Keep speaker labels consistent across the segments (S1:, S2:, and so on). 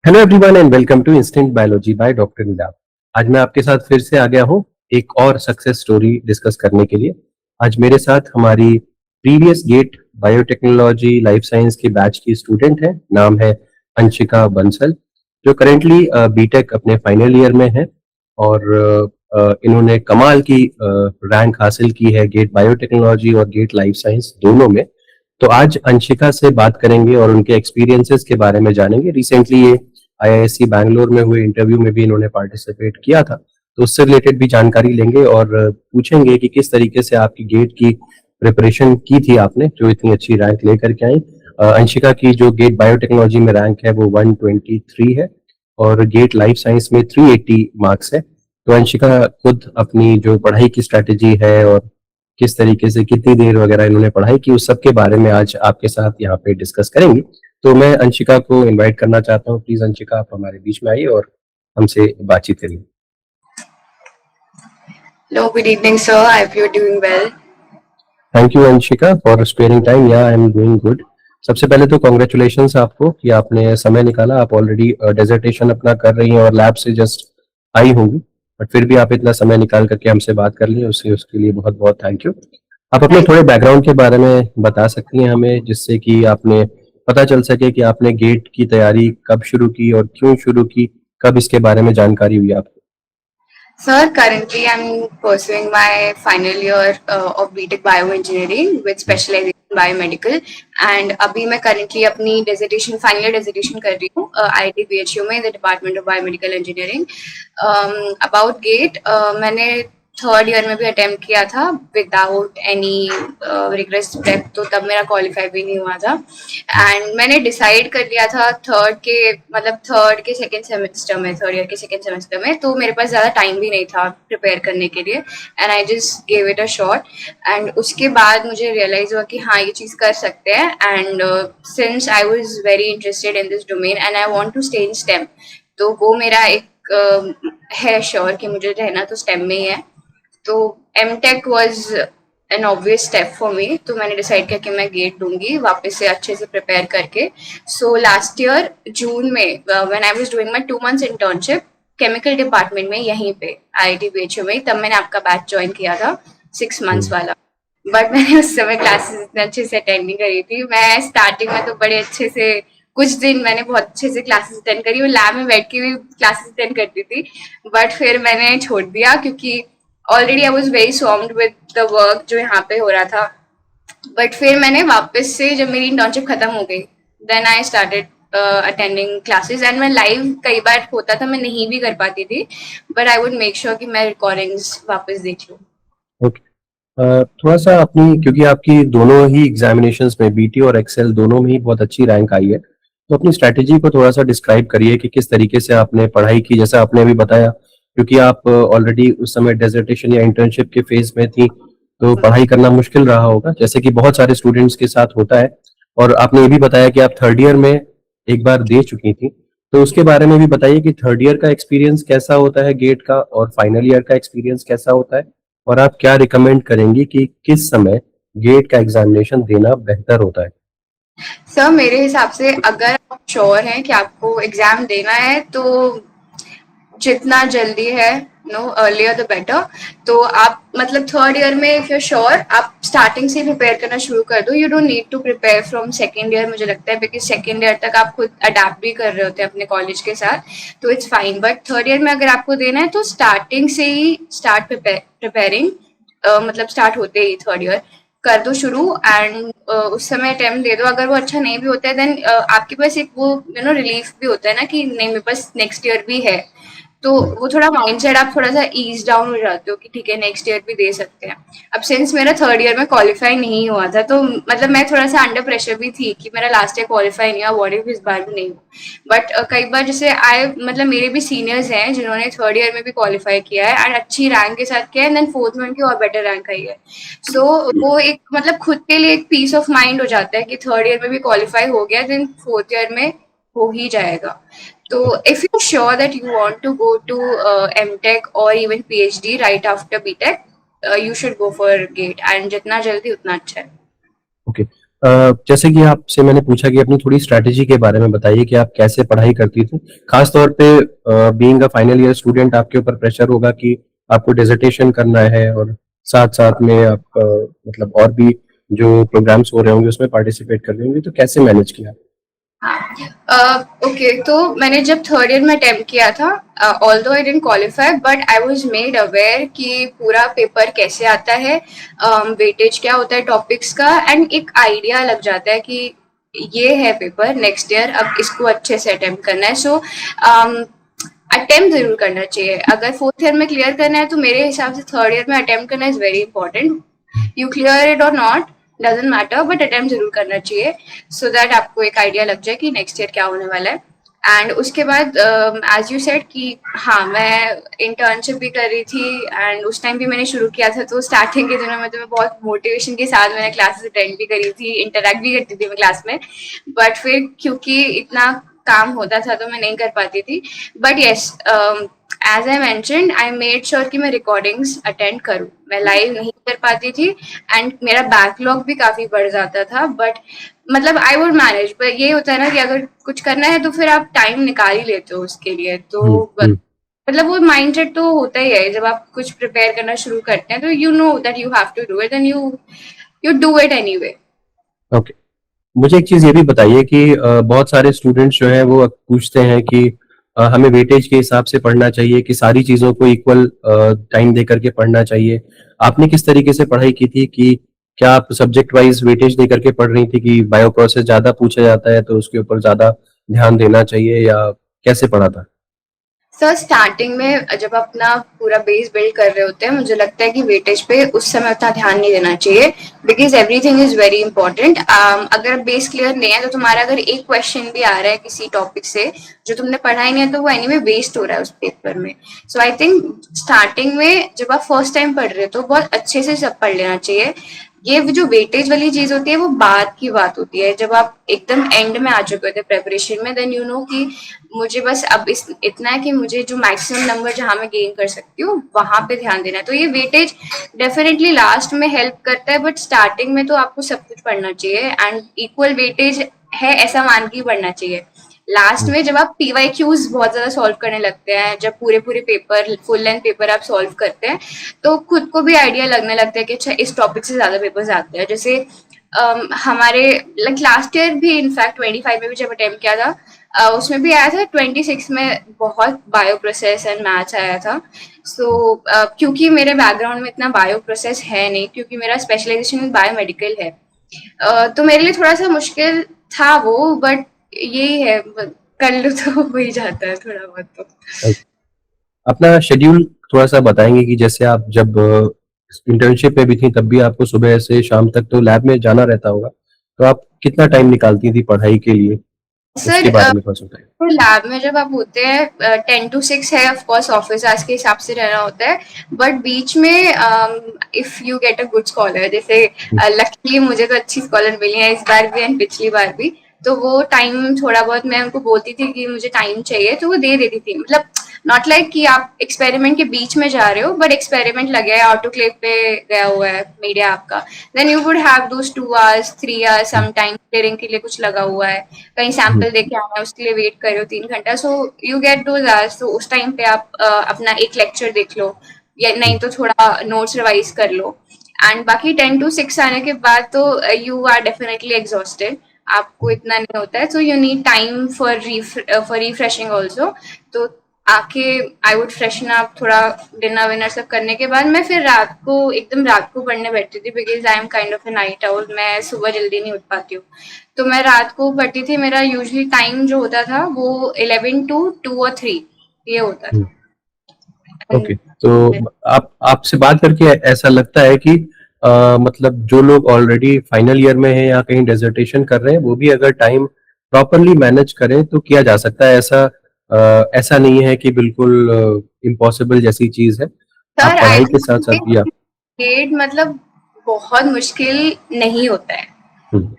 S1: Hello everyone and welcome to instinct biology by doctor Neelabh. आज मैं आपके साथ फिर से आ गया हूँ एक और सक्सेस स्टोरी डिस्कस करने के लिए। आज मेरे साथ हमारी previous GATE biotechnology life science के बैच की स्टूडेंट है, नाम है अंशिका बंसल, जो करेंटली बीटेक अपने फाइनल ईयर में है और इन्होंने कमाल की रैंक हासिल की है गेट बायोटेक्नोलॉजी और गेट लाइफ साइंस दोनों में। तो आज अंशिका से बात करेंगे और उनके एक्सपीरियंसेस के बारे में जानेंगे। रिसेंटली ये आईआईएससी बैंगलोर में हुए इंटरव्यू में भी इन्होंने पार्टिसिपेट किया था, तो उससे रिलेटेड भी जानकारी लेंगे और पूछेंगे कि किस तरीके से आपकी गेट की प्रिपरेशन की थी आपने, जो इतनी अच्छी रैंक लेकर के आई। अंशिका की जो गेट बायोटेक्नोलॉजी में रैंक है वो 123 है और गेट लाइफ साइंस में 380 मार्क्स है। तो अंशिका खुद अपनी जो पढ़ाई की स्ट्रैटेजी है और किस तरीके से कितनी देर वगैरह इन्होंने पढ़ाई की, उस सब के बारे में आज आपके साथ यहाँ पे डिस्कस करेंगे। तो मैं अंशिका को इनवाइट करना चाहता हूँ। प्लीज अंशिका, आप हमारे बीच में आइए और हमसे बातचीत करिए।
S2: Hello, good evening, sir. I hope you're doing well.
S1: Thank you Anshika for sparing time. या आई एम डूइंग गुड। सबसे पहले तो कॉन्ग्रेचुलेशंस आपको कि आपने समय निकाला। आप ऑलरेडी डेजर्टेशन अपना कर रही हैं और लैब से जस्ट आई होंगी, बट फिर भी आप इतना समय निकाल करके हमसे बात कर ली, उसके लिए बहुत बहुत थैंक यू। आप अपने
S2: Thank
S1: थोड़े बैकग्राउंड के बारे में बता सकती हैं हमें, जिससे कि आपने पता चल सके कि आपने गेट की तैयारी कब शुरू की और क्यों शुरू की, कब इसके बारे में जानकारी हुई आपको?
S2: Sir, currently I'm pursuing my final year of BTech Bioengineering with specialization in biomedical. And अभी मैं currently अपनी dissertation final year dissertation कर रही हूँ IIT BHU में the Department of Biomedical Engineering. About GATE मैंने थर्ड ईयर में भी अटेम्प्ट किया था विदाउट एनी रिग्रेस प्रेप, तो तब मेरा क्वालिफाई भी नहीं हुआ था। एंड मैंने डिसाइड कर लिया था थर्ड के सेकेंड सेमेस्टर में, थर्ड ईयर के सेकेंड सेमेस्टर में, तो मेरे पास ज़्यादा टाइम भी नहीं था प्रिपेयर करने के लिए and I just gave it a shot. And उसके बाद मुझे रियलाइज हुआ कि हाँ, ये चीज़ कर सकते हैं। And since I was very interested in this domain and I want to stay in STEM, तो वो मेरा एक है श्योर कि मुझे रहना तो स्टेम में ही है। तो M Tech was an obvious step for me, तो मैंने डिसाइड किया कि मैं गेट दूंगी वापस से अच्छे से प्रिपेयर करके। सो लास्ट ईयर जून में when I was doing my 2 months internship chemical department में यहीं पे आईआईटी बीएचयू में, तब मैंने आपका बैच ज्वाइन किया था 6 मंथ्स वाला। बट मैंने उस समय क्लासेस इतने अच्छे से अटेंड नहीं करी थी। मैं स्टार्टिंग में तो बड़े अच्छे से कुछ दिन मैंने बहुत अच्छे से क्लासेस अटेंड करी और लैब में बैठ के भी क्लासेस अटेंड करती थी, बट फिर मैंने छोड़ दिया क्योंकि already I was very swamped with the work जो यहाँ पे हो रहा था। बट फिर मैंने वापस से जब मेरी इंटर्नशिप खत्म हो गई then I started attending classes and मैं लाइव कई बार होता था, मैं नहीं भी कर पाती थी, but I would make sure कि मैं रिकॉर्डिंग्स वापस देख लूँ।
S1: ओके। थोड़ा सा अपनी, क्योंकि आपकी दोनों ही एग्जामिनेशंस में बीटी और एक्सेल दोनों में ही बहुत अच्छी रैंक आई है, तो अपनी स्ट्रैटेजी को थोड़ा सा डिस्क्राइब करिए कि किस तरीके से आपने पढ़ाई की। जैसा आपने अभी बताया, क्योंकि आप ऑलरेडी उस समय डेजर्टेशन या इंटर्नशिप के फेज में थी, तो पढ़ाई करना मुश्किल रहा होगा, जैसे कि बहुत सारे स्टूडेंट्स के साथ होता है। और आपने ये भी बताया कि आप थर्ड ईयर में एक बार दे चुकी थी, तो उसके बारे में भी बताइए कि थर्ड ईयर का एक्सपीरियंस कैसा होता है गेट का और फाइनल ईयर का एक्सपीरियंस कैसा होता है, और आप क्या रिकमेंड करेंगी कि किस समय गेट का एग्जामिनेशन देना बेहतर होता है?
S2: सर, मेरे हिसाब से अगर आप श्योर हैं कि आपको एग्जाम देना है तो जितना जल्दी है, नो अर्लियर द बेटर। तो आप मतलब थर्ड ईयर में इफ यू श्योर आप स्टार्टिंग से प्रिपेयर करना शुरू कर दो। You don't need to prepare from second year, मुझे लगता है, बिकॉज सेकेंड ईयर तक आप खुद अडेप्ट भी कर रहे होते हैं अपने कॉलेज के साथ, तो it's fine. But third year में अगर आपको देना है तो स्टार्टिंग से ही स्टार्ट प्रिपेयरिंग, मतलब स्टार्ट होते ही थर्ड ईयर कर दो शुरू एंड उस समय अटेम्प्ट दे दो। अगर वो अच्छा नहीं भी होता है देन आपके पास एक वो रिलीफ भी होता है ना कि नहीं, मेरे पास नेक्स्ट ईयर भी है, तो वो थोड़ा माइंडसेट आप थोड़ा सा ईज डाउन हो जाते हो कि ठीक है नेक्स्ट ईयर भी दे सकते हैं। अब सिंस मेरा थर्ड ईयर में क्वालिफाई नहीं हुआ था, तो मतलब मैं थोड़ा सा अंडर प्रेशर भी थी कि मेरा लास्ट ईयर क्वालिफाई नहीं हुआ, व्हाट इफ इस बार भी नहीं हुआ। बट कई बार जैसे मतलब मेरे भी सीनियर्स हैं जिन्होंने थर्ड ईयर में भी क्वालिफाई किया है एंड अच्छी रैंक के साथ किया है, देन फोर्थ में उनकी और बेटर रैंक आई है। सो वो एक मतलब खुद के लिए एक पीस ऑफ माइंड हो जाता है कि थर्ड ईयर में भी क्वालिफाई हो गया, देन फोर्थ ईयर में हो ही जाएगा। So if you're sure that you want to go to MTech or even PhD right after BTech, you should go for GATE and जितना जल्दी उतना अच्छा है।
S1: ओके। जैसे कि आपसे मैंने पूछा कि अपनी थोड़ी स्ट्रैटेजी के बारे में बताइए कि आप कैसे पढ़ाई करती थी, खास तौर पे being a final year student आपके ऊपर प्रेशर होगा कि आपको डिसर्टेशन करना है और साथ साथ में आप मतलब और भी जो प्रोग्राम्स हो रहे होंगे उसमें पार्टिसिपेट कर रहे होंगे, तो कैसे मैनेज किया?
S2: हाँ, ओके, तो मैंने जब थर्ड ईयर में अटेम्प्ट किया था, although I didn't qualify, but I was made aware कि पूरा पेपर कैसे आता है, वेटेज क्या होता है टॉपिक्स का, एंड एक आइडिया लग जाता है कि ये है पेपर नेक्स्ट ईयर, अब इसको अच्छे से अटेम्प्ट करना है। सो अटेम्प्ट जरूर करना चाहिए। अगर फोर्थ ईयर में क्लियर करना है तो मेरे हिसाब से थर्ड ईयर में अटेम्प्ट करना is very important. You clear it और not doesn't matter, but attempt जरूर करना चाहिए, सो दैट आपको एक आइडिया लग जाए कि नेक्स्ट ईयर क्या होने वाला है। एंड उसके बाद एज यू सेड कि हाँ, मैं इंटर्नशिप भी कर रही थी, एंड उस टाइम भी मैंने शुरू किया था, तो स्टार्टिंग के दिनों में तो मैं बहुत मोटिवेशन के साथ मैंने क्लासेस अटेंड भी करी थी, इंटरेक्ट भी करती थी मैं क्लास में, बट फिर क्योंकि इतना काम होता था तो मैं नहीं कर पाती थी। But yes, as I mentioned, I made sure कि मैं रिकॉर्डिंग्स अटेंड करूँ। मैं लाइव नहीं कर पाती थी एंड मेरा बैकलॉग भी काफी बढ़ जाता था, बट मतलब आई वुड मैनेज। पर ये होता है ना कि अगर कुछ करना है तो फिर आप टाइम निकाल ही लेते हो उसके लिए, तो
S1: हम्म।
S2: मतलब वो माइंडसेट तो होता ही है। जब आप कुछ प्रिपेयर करना शुरू करते हैं तो you know that you have to do it, and you do it anyway.
S1: Okay, मुझे एक चीज ये भी बताइए कि बहुत सारे स्टूडेंट्स जो हैं वो पूछते हैं कि हमें वेटेज के हिसाब से पढ़ना चाहिए कि सारी चीजों को इक्वल टाइम दे करके पढ़ना चाहिए। आपने किस तरीके से पढ़ाई की थी कि क्या आप सब्जेक्ट वाइज वेटेज दे करके पढ़ रही थी कि बायो प्रोसेस ज्यादा पूछा जाता है तो उसके ऊपर ज्यादा ध्यान देना चाहिए, या कैसे पढ़ा था?
S2: सर, स्टार्टिंग में जब अपना पूरा बेस बिल्ड कर रहे होते हैं, मुझे लगता है कि वेटेज पे उस समय उतना ध्यान नहीं देना चाहिए, because everything is very important. अगर बेस क्लियर नहीं है तो तुम्हारा अगर एक क्वेश्चन भी आ रहा है किसी टॉपिक से जो तुमने पढ़ा ही नहीं है, तो वो एनीवे वेस्ट हो रहा है उस पेपर में। सो आई थिंक स्टार्टिंग में जब आप फर्स्ट टाइम पढ़ रहे हो तो बहुत अच्छे से सब पढ़ लेना चाहिए। ये जो वेटेज वाली चीज होती है वो बाद की बात होती है, जब आप एकदम एंड में आ चुके होते हैं प्रेपरेशन में, देन यू नो कि मुझे बस अब इतना है कि मुझे जो मैक्सिमम नंबर जहां मैं गेन कर सकती हूँ वहां पे ध्यान देना है। तो ये वेटेज डेफिनेटली लास्ट में हेल्प करता है, बट स्टार्टिंग में तो आपको सब कुछ पढ़ना चाहिए, एंड इक्वल वेटेज है ऐसा मान के पढ़ना चाहिए। लास्ट में जब आप PYQs बहुत ज्यादा सॉल्व करने लगते हैं, जब पूरे पूरे पेपर फुल लेंथ पेपर आप सॉल्व करते हैं, तो खुद को भी आइडिया लगने लगता है कि अच्छा इस टॉपिक से ज्यादा पेपर्स आते हैं। जैसे हमारे लाइक लास्ट ईयर भी इनफैक्ट 25 में भी जब अटेम्प्ट किया था, उसमें भी आया था 26 में बहुत बायो प्रोसेस एंड मैथ्स आया था। सो क्योंकि मेरे बैकग्राउंड में इतना बायो प्रोसेस है नहीं, क्योंकि मेरा स्पेशलाइजेशन बायोमेडिकल है, तो मेरे लिए थोड़ा सा मुश्किल था वो, बट यही है, कर लो तो हो ही जाता है थोड़ा बहुत तो।
S1: अपना शेड्यूल थोड़ा सा बताएंगे कि जैसे आप जब इंटर्नशिप में भी थी तब भी आपको सुबह से शाम तक तो लैब में जाना रहता होगा, तो आप कितना टाइम निकालती थी पढ़ाई के लिए,
S2: सर,
S1: उसके बारे में थोड़ा सा बताएं।
S2: तो लैब में जब आप होते हैं 10 to 6 है, ऑफ कोर्स ऑफिस आवर्स के हिसाब से रहना होता है, बट बीच में if you get a good scholar, जैसे लकीली मुझे तो अच्छी स्कॉलर मिली है इस बार भी एंड पिछली बार भी, तो वो टाइम थोड़ा बहुत मैं उनको बोलती थी कि मुझे टाइम चाहिए, तो वो दे देती थी। मतलब नॉट लाइक कि आप एक्सपेरिमेंट के बीच में जा रहे हो, बट एक्सपेरिमेंट लगे है, ऑटोक्लेव पे गया हुआ है मीडिया आपका, then you would have those 2 hours 3 hours, some time clearing के लिए कुछ लगा हुआ है, कहीं
S1: हम्म।
S2: सैंपल देके आना है उसके लिए वेट कर रहे हो 3 घंटा, so you get those hours. तो उस टाइम पे आप अपना एक लेक्चर देख लो, या नहीं तो थोड़ा नोट्स रिवाइज कर लो, एंड बाकी 10 to 6 आने के बाद तो यू आर डेफिनेटली एग्जॉस्टेड, आपको इतना नहीं होता है, so you need time for refreshing also. तो आके आई वुड फ्रेशन अप, थोड़ा डिनर विनर सब करने के बाद मैं फिर रात को एकदम रात को पढ़ने बैठती थी, because I am kind of A night owl, मैं सुबह जल्दी नहीं उठ पाती हूँ, तो मैं रात को पढ़ती थी। मेरा यूजुअली टाइम जो होता था वो 11 to 2 or 3 ये होता
S1: हम्म।
S2: था।
S1: ओके, तो आप आपसे बात करके ऐसा लगता है कि मतलब जो लोग ऑलरेडी फाइनल ईयर में हैं या कहीं डेजर्टेशन कर रहे हैं वो भी अगर टाइम प्रॉपरली मैनेज करें तो किया जा सकता है। ऐसा ऐसा नहीं है कि बिल्कुल इम्पॉसिबल जैसी चीज है। आप
S2: सर, आई
S1: पढ़ाई के साथ साथ
S2: थिंक
S1: भी आप।
S2: ग्रेड मतलब बहुत मुश्किल नहीं होता है,
S1: हम्म।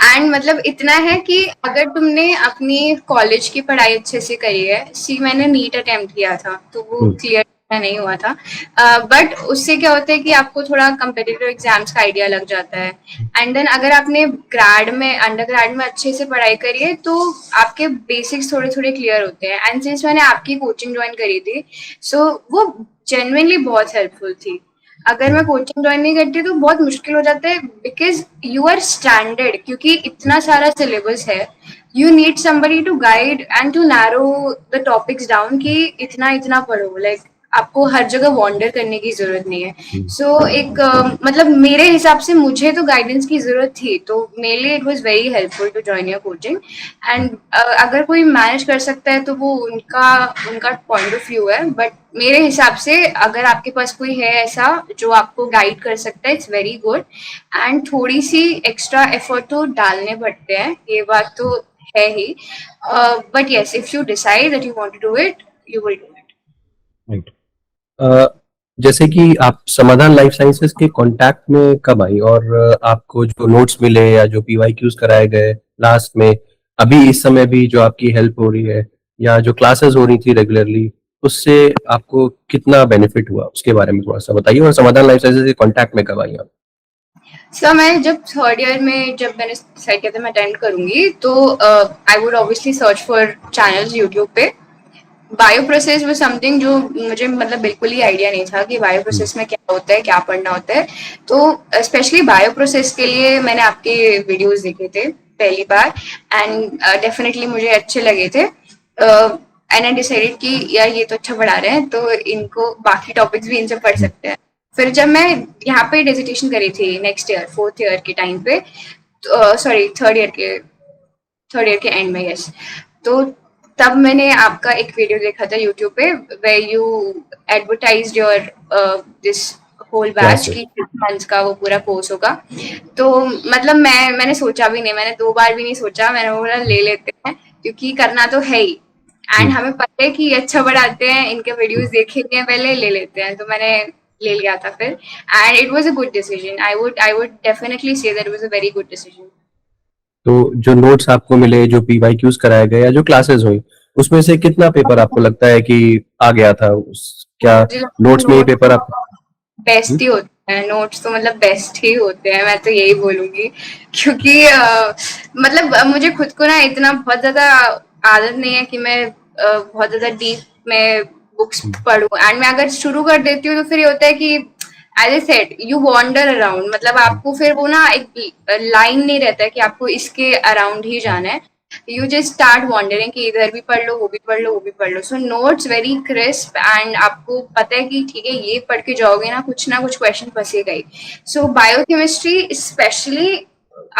S2: एंड मतलब इतना है कि अगर तुमने अपनी कॉलेज की पढ़ाई अच्छे से करी है, सी मैंने नीट अटेम्प्ट किया था तो वो
S1: हम्म।
S2: क्लियर नहीं हुआ था, बट उससे क्या होता है कि आपको थोड़ा कम्पिटिटिव एग्जाम्स का आइडिया लग जाता है। एंड देन अगर आपने ग्रेड में अंडर ग्रेड में अच्छे से पढ़ाई करी है तो आपके बेसिक्स थोड़े थोड़े क्लियर होते हैं। एंड सिंस मैंने आपकी कोचिंग ज्वाइन करी थी, सो वो जेन्युइनली बहुत हेल्पफुल थी। अगर मैं कोचिंग ज्वाइन नहीं करती तो बहुत मुश्किल हो जाता है, बिकॉज यू आर स्टैंडर्ड, क्योंकि इतना सारा सिलेबस है। You need somebody to guide and to narrow the topics down कि इतना इतना पढ़ो, लाइक आपको हर जगह वॉन्डर करने की जरूरत नहीं है। सो एक मतलब मेरे हिसाब से मुझे तो गाइडेंस की जरूरत थी, तो मेरे लिए it was very helpful to join your coaching. And अगर कोई मैनेज कर सकता है तो वो उनका उनका पॉइंट ऑफ व्यू है, बट मेरे हिसाब से अगर आपके पास कोई है ऐसा जो आपको गाइड कर सकता है, इट्स वेरी गुड। एंड थोड़ी सी एक्स्ट्रा एफर्ट तो डालने पड़ते हैं, ये बात तो है ही, but yes, if you decide that you want to do it, you will do it.
S1: Right. जैसे कि आप समाधान लाइफ साइंसेज के कांटेक्ट में कब आई, और आपको जो नोट्स मिले या जो पीवाईक्यूज कराए गए लास्ट में, अभी इस समय भी जो आपकी हेल्प हो रही है या जो क्लासेस हो रही थी रेगुलरली, उससे आपको कितना बेनिफिट हुआ, उसके बारे में थोड़ा सा बताइए। और समाधान लाइफ साइंसेज के कांटेक्ट में कब आई आप?
S2: सर मैं जब थर्ड ईयर में जब मैंने डिसाइड किया था मैं अटेंड करूंगी, तो I would obviously search for channels YouTube पे। बायो प्रोसेस वो समथिंग जो मुझे मतलब बिल्कुल ही आइडिया नहीं था कि बायो प्रोसेस में क्या होता है, क्या पढ़ना होता है। तो स्पेशली बायो प्रोसेस के लिए मैंने आपके वीडियोस देखे थे पहली बार, एंड डेफिनेटली मुझे अच्छे लगे थे। एंड आई डिसाइडेड कि यार ये तो अच्छा पढ़ा रहे हैं, तो इनको बाकी टॉपिक्स भी इनसे पढ़ सकते हैं। फिर जब मैं यहाँ पे डिसर्टेशन करी थी नेक्स्ट ईयर फोर्थ ईयर के टाइम पे, सॉरी थर्ड ईयर के एंड में, यस, तो तब मैंने आपका एक वीडियो देखा था यूट्यूब पे, way you advertise your this whole batch
S1: classes.
S2: की 6 मंथ्स का वो पूरा कोर्स होगा। तो मतलब मैंने सोचा भी नहीं, मैंने 2 बार भी नहीं सोचा, मैंने बोला ले लेते हैं, क्योंकि करना तो है ही। एंड हमें पता है कि ये अच्छा पढ़ाते हैं, इनके वीडियोस देखेंगे पहले, ले लेते हैं, तो मैंने ले लिया था फिर। And it was a good decision, I would definitely say that it was a very good decision.
S1: तो जो नोट्स आपको मिले, जो पीवाईक्यूज कराए गए या जो क्लासेस हुई, उसमें से कितना पेपर आपको लगता है कि आ गया था क्या
S2: मुझे लगता है
S1: नोट्स में ये
S2: नोट्स
S1: पेपर आप?
S2: तो बेस्ट ही होते हैं, नोट्स तो मतलब बेस्ट ही होते हैं, मैं तो यही बोलूंगी। क्योंकि मतलब मुझे खुद को ना इतना बहुत ज्यादा आदत नहीं है कि मैं बहुत ज्यादा डीप में बुक्स पढूं। एंड मैं अगर शुरू कर देती हूँ तो फिर ये होता है कि as I said you wander around, मतलब आपको फिर वो ना एक लाइन नहीं रहता है कि आपको इसके अराउंड ही जाना है। यू जस्ट स्टार्ट वॉन्डरिंग कि इधर भी पढ़ लो, वो भी पढ़ लो, वो भी पढ़ लो। So notes very crisp, and आपको पता है कि ठीक है ये पढ़ के जाओगे ना कुछ क्वेश्चन फंसेगा ही। So biochemistry specially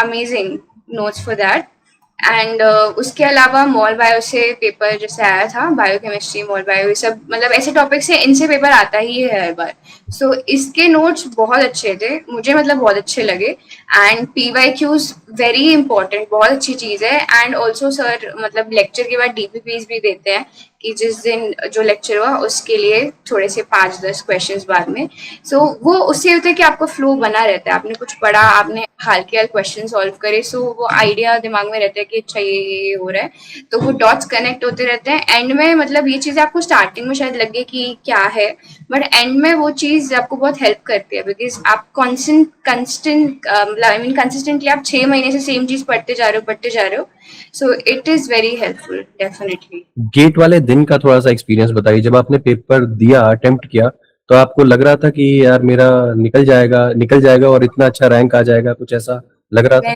S2: amazing notes for that. And उसके अलावा मॉल बायो से पेपर जैसे आया था, बायोकेमिस्ट्री, मॉल बायो, ये सब मतलब ऐसे टॉपिक से इनसे पेपर आता ही है हर बार। सो इसके नोट्स बहुत अच्छे थे, मुझे मतलब बहुत अच्छे लगे। एंड पीवाईक्यूज वेरी इंपॉर्टेंट, बहुत अच्छी चीज है। एंड ऑल्सो सर मतलब लेक्चर के बाद डीपीपीज भी देते हैं, कि जिस दिन जो लेक्चर हुआ उसके लिए थोड़े से 5-10 क्वेश्चंस बाद में। सो वो उससे होता है कि आपका फ्लो बना रहता है, आपने कुछ पढ़ा, आपने हाल के हाल क्वेश्चन सॉल्व करे, सो वो आइडिया दिमाग में रहता है कि अच्छा ये हो रहा है, तो वो डॉट्स कनेक्ट होते रहते हैं। एंड में मतलब ये चीज आपको स्टार्टिंग में शायद लगे कि क्या है, बट एंड में वो चीज आपको बहुत हेल्प करती है, बिकॉज आप कंस्टेंट आई मीन कंसिस्टेंटली आप 6 महीने से सेम चीज पढ़ते जा रहे हो। So it is very helpful definitely.
S1: GATE वाले दिन का थोड़ा सा एक्सपीरियंस बताइए, जब आपने पेपर दिया, अटेम्प्ट किया, तो आपको लग रहा था कि यार मेरा निकल जाएगा और इतना अच्छा रैंक आ जाएगा, कुछ ऐसा लग रहा था?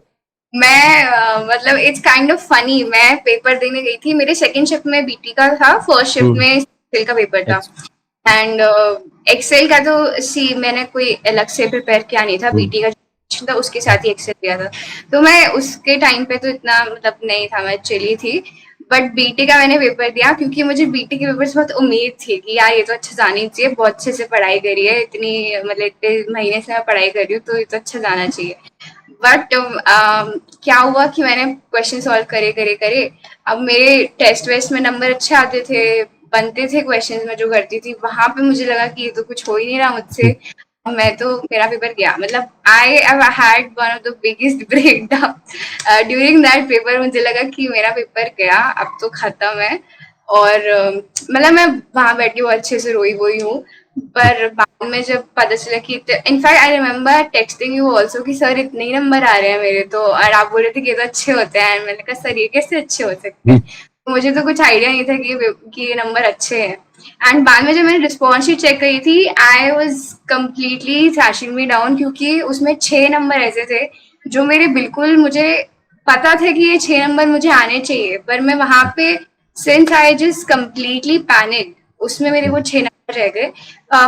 S2: मतलब इट्स काइंड ऑफ फनी, मैं पेपर देने गई थी, मेरे सेकंड शिफ्ट में बीटी का था, फर्स्ट शिफ्ट में एक्सेल का पेपर था।
S1: अच्छा।
S2: एंड एक्सेल का तो सी मैंने कोई अलग से प्रिपेयर किया नहीं था, बीटी का था उसके साथ ही एक्सेल दिया था। तो मैं उसके टाइम पे तो इतना मतलब नहीं था, मैं चली थी। बट बीटी का मैंने पेपर दिया, क्योंकि मुझे बीटी के पेपर से बहुत उम्मीद थी कि यार ये तो अच्छा जाना चाहिए, बहुत अच्छे से पढ़ाई करी है, इतनी मतलब इतने महीने से मैं पढ़ाई कर रही हूँ, तो ये तो अच्छा जाना चाहिए। बट क्या हुआ कि मैंने क्वेश्चन सॉल्व करे करे करे, अब मेरे टेस्ट वेस्ट में नंबर अच्छे आते थे, बनते थे क्वेश्चंस में जो करती थी, वहां पे मुझे लगा कि ये तो कुछ हो ही नहीं रहा मुझसे। मैं तो मेरा पेपर गया, मतलब I have had one of the biggest breakdown during that paper. मुझे लगा कि मेरा पेपर गया, अब तो खत्म है। और मतलब मैं वहां बैठ के बहुत अच्छे से रोई वोई हूँ। पर बाद में जब पता चला कि in fact I remember texting you also कि सर इतने ही नंबर आ रहे हैं मेरे तो, और आप बोल रहे थे कि ये तो अच्छे होते हैं। मैंने कहा सर ये कैसे अच्छे हो सकते हैं, मुझे तो कुछ आइडिया नहीं था कि ये नंबर अच्छे हैं। एंड बाद में जब मैंने रिस्पॉन्स शीट चेक करी थी, I was completely thrashing me down, क्योंकि उसमें 6 नंबर ऐसे थे जो मेरे बिल्कुल, मुझे पता था कि ये 6 नंबर मुझे आने चाहिए, पर मैं वहां पे since I just completely panic, उसमें मेरे वो 6 नंबर रह गए।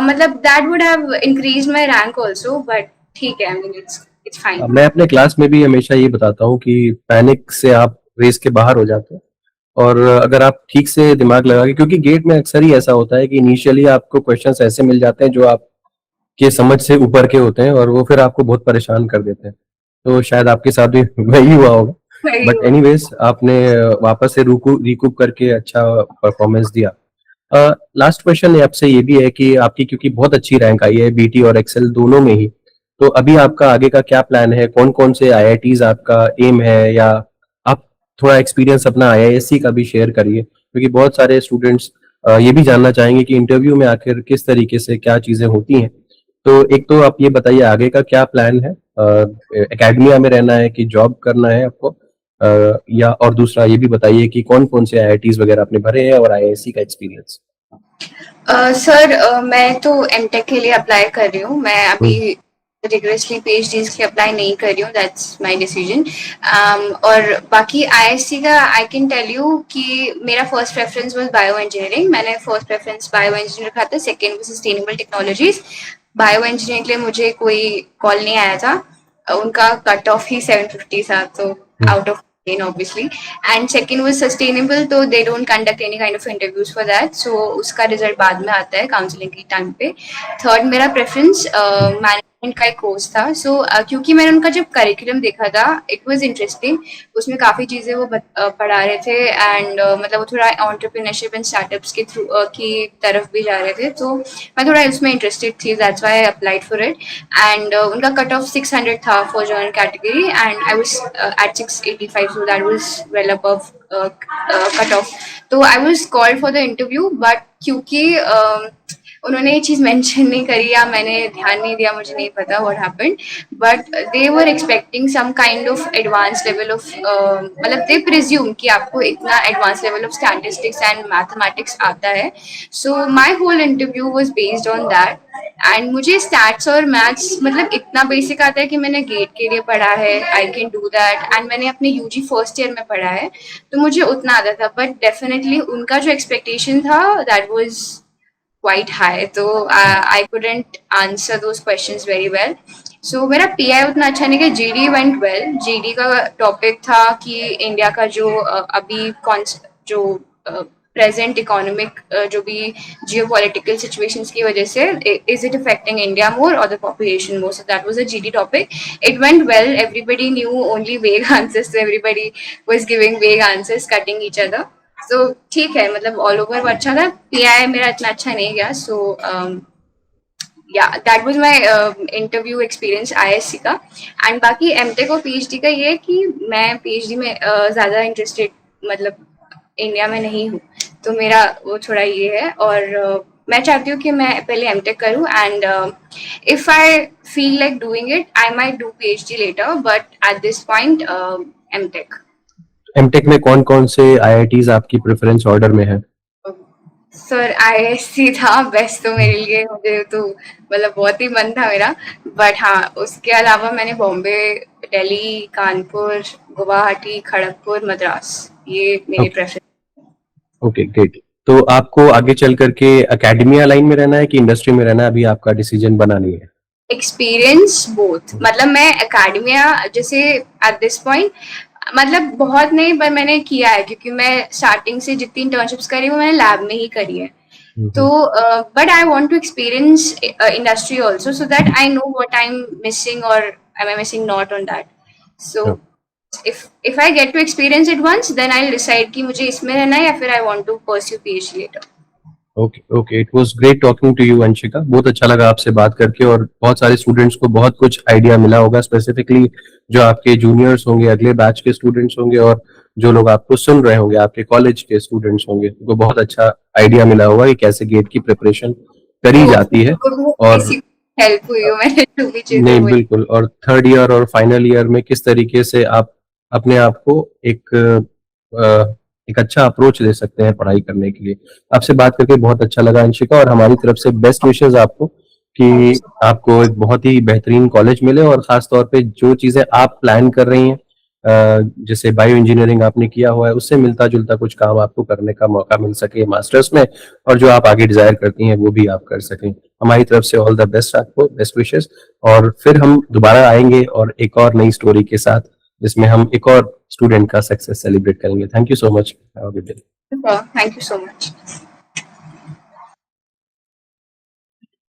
S2: मतलब that would have increase my rank also, but ठीक है, आई मीन इट्स फाइन।
S1: मैं अपने क्लास में भी हमेशा ये बताता हूँ कि पैनिक से आप रेस के बाहर हो जाते हैं, और अगर आप ठीक से दिमाग लगा के, क्योंकि गेट में अक्सर ही ऐसा होता है कि इनिशियली आपको क्वेश्चंस ऐसे मिल जाते हैं जो आपके समझ से ऊपर के होते हैं, और वो फिर आपको बहुत परेशान कर देते हैं। तो शायद आपके साथ भी वही हुआ होगा।
S2: वही
S1: बट
S2: हुआ।
S1: एनीवेज, आपने वापस से रिकूप करके अच्छा परफॉर्मेंस दिया। लास्ट क्वेश्चन आपसे ये भी है कि आपकी क्योंकि बहुत अच्छी रैंक आई है बीटी और एक्सेल दोनों में ही, तो अभी आपका आगे का क्या प्लान है? कौन कौन से आईआईटीज आपका एम है, या आप थोड़ा एक्सपीरियंस अपना आईआईएससी का भी शेयर करिए, क्योंकि बहुत सारे स्टूडेंट्स ये भी जानना चाहेंगे कि इंटरव्यू में आखिर किस तरीके से क्या चीजें होती हैं। तो एक तो आप ये बताइए आगे का क्या प्लान है, एकेडमिया में रहना है कि जॉब करना है आपको, या और दूसरा ये भी बताइए कि कौन कौन से आईआईटीज वगैरह आपने भरे हैं और आईआईएससी का एक्सपीरियंस।
S2: सर मैं तो एमटेक के लिए अप्लाई कर रही हूँ। मैं अभी रिगरसली पीएचडी के लिए अप्लाई नहीं कर रही हूँ, दैट्स माय डिसीजन। और बाकी आईएससी का आई कैन टेल यू कि मेरा first preference was bio engineering. मैंने फर्स्ट प्रेफरेंस बायो इंजीनियर रखा था, second was sustainable technologies. Bio engineering के लिए मुझे कोई कॉल नहीं आया था, उनका कट ऑफ ही 750 था, तो out of 10 obviously, and second was sustainable, तो they don't conduct any kind of interviews for that, so उसका रिजल्ट बाद में आता है काउंसलिंग के टाइम पे। थर्ड मेरा प्रेफरेंस मैनेजमेंट का एक कोर्स था, सो क्योंकि मैंने उनका जब करिकुलम देखा था इट वाज इंटरेस्टिंग, उसमें काफ़ी चीज़ें वो पढ़ा रहे थे, एंड मतलब वो थोड़ा एंटरप्रेन्योरशिप एंड स्टार्टअप्स के थ्रू की तरफ भी जा रहे थे, तो मैं थोड़ा इसमें इंटरेस्टेड थी, that's why I applied for it. And उनका कट ऑफ 600 था for general category, and I was at 685, so that was well above cut off. तो I was called for the interview, but क्योंकि उन्होंने ये चीज़ mention नहीं करी या मैंने ध्यान नहीं दिया, मुझे नहीं पता what happened, but they were expecting some kind of advanced level of मतलब they presume कि आपको इतना advanced level of statistics and mathematics आता है, so my whole interview was based on that. And मुझे स्टैट्स और मैथ्स मतलब इतना बेसिक आता है कि मैंने गेट के लिए पढ़ा है, I can do that, and मैंने अपने यूजी फर्स्ट ईयर में पढ़ा है, तो मुझे उतना आता था, बट डेफिनेटली उनका जो एक्सपेक्टेशन था दैट वाज क्वाइट हाई, तो I couldn't answer those questions very well. So मेरा पीआई उतना अच्छा नहीं गया, जीडी वेंट वेल। जीडी का टॉपिक था कि इंडिया का जो अभी जो प्रेजेंट इकोनॉमिक जो भी जियोपॉलिटिकल सिचुएशंस की वजह से is it affecting India more और the population more, so that was a GD topic. It went well, everybody knew only vague answers, everybody was giving vague answers, cutting each other, so ठीक है, मतलब all over वो अच्छा था। Pi मेरा इतना अच्छा नहीं गया, सो या that was my interview experience ISC का। एंड बाकी एमटेक और पीएचडी का ये है कि मैं पीएचडी में ज़्यादा इंटरेस्टेड मतलब इंडिया में नहीं हूँ, तो मेरा वो थोड़ा ये है, और मैं चाहती हूँ कि मैं पहले एमटेक करूँ, and if I feel like doing it I might do PhD later, but at this point M Tech.
S1: M Tech में कौन कौन से आईआईटीज आपकी प्रेफरेंस ऑर्डर में है?
S2: सर आईएससी था बेस्ट तो मेरे लिए, मुझे तो मतलब बहुत ही मन था मेरा, बट हाँ उसके अलावा मैंने बॉम्बे, दिल्ली, कानपुर, गुवाहाटी, खड़गपुर, मद्रास, ये मेरी प्रेफरेंस।
S1: Okay great. तो आपको आगे चल करके एकेडमिया लाइन में रहना है कि इंडस्ट्री में रहना है, अभी आपका डिसीजन बना नहीं है?
S2: एक्सपीरियंस बोथ, मतलब मैं एकेडमिया जैसे एट दिस पॉइंट मतलब बहुत नहीं, पर मैंने किया है, क्योंकि मैं स्टार्टिंग से जितनी इंटर्नशिप्स करी वो मैंने लैब में ही करी है, तो but I want to experience industry also, so that I know what I am missing और am I missing not on that. So if I get to experience it once, then I'll decide कि मुझे इसमें रहना है या फिर I want to pursue PhD later.
S1: Okay okay, it was great talking to you Anshika, बहुत अच्छा लगा आपसे बात करके, और बहुत सारे स्टूडेंट्स को बहुत कुछ आइडिया मिला होगा, स्पेसिफिकली जो आपके जूनियर्स होंगे, अगले बैच के स्टूडेंट्स होंगे, और जो लोग आपको सुन रहे होंगे, आपके कॉलेज के स्टूडेंट्स होंगे, उनको बहुत अच्छा आइडिया मिला होगा कि कैसे गेट की प्रिपरेशन करी जाती है। और
S2: हेल्प हुई हो मैंने जो भी चीजें
S1: नहीं,
S2: बोली।
S1: बिल्कुल। और थर्ड ईयर और फाइनल ईयर में किस तरीके से आप अपने आप को एक अच्छा अप्रोच दे सकते हैं पढ़ाई करने के लिए। आपसे बात करके बहुत अच्छा लगा अंशिका, और हमारी तरफ से बेस्ट विशेस आपको कि आपको एक बहुत ही बेहतरीन कॉलेज मिले, और खास तौर पे जो चीजें आप प्लान कर रही हैं, जैसे बायो इंजीनियरिंग आपने किया हुआ है, उससे मिलता जुलता कुछ काम आपको करने का मौका मिल सके मास्टर्स में, और जो आप आगे डिजायर करती हैं वो भी आप कर सकें। हमारी तरफ से ऑल द बेस्ट, आपको बेस्ट विशेस। और फिर हम दोबारा आएंगे और एक और नई स्टोरी के साथ, जिसमें हम एक और स्टूडेंट का सक्सेस सेलिब्रेट करेंगे। Thank you so much.
S2: Thank you so much.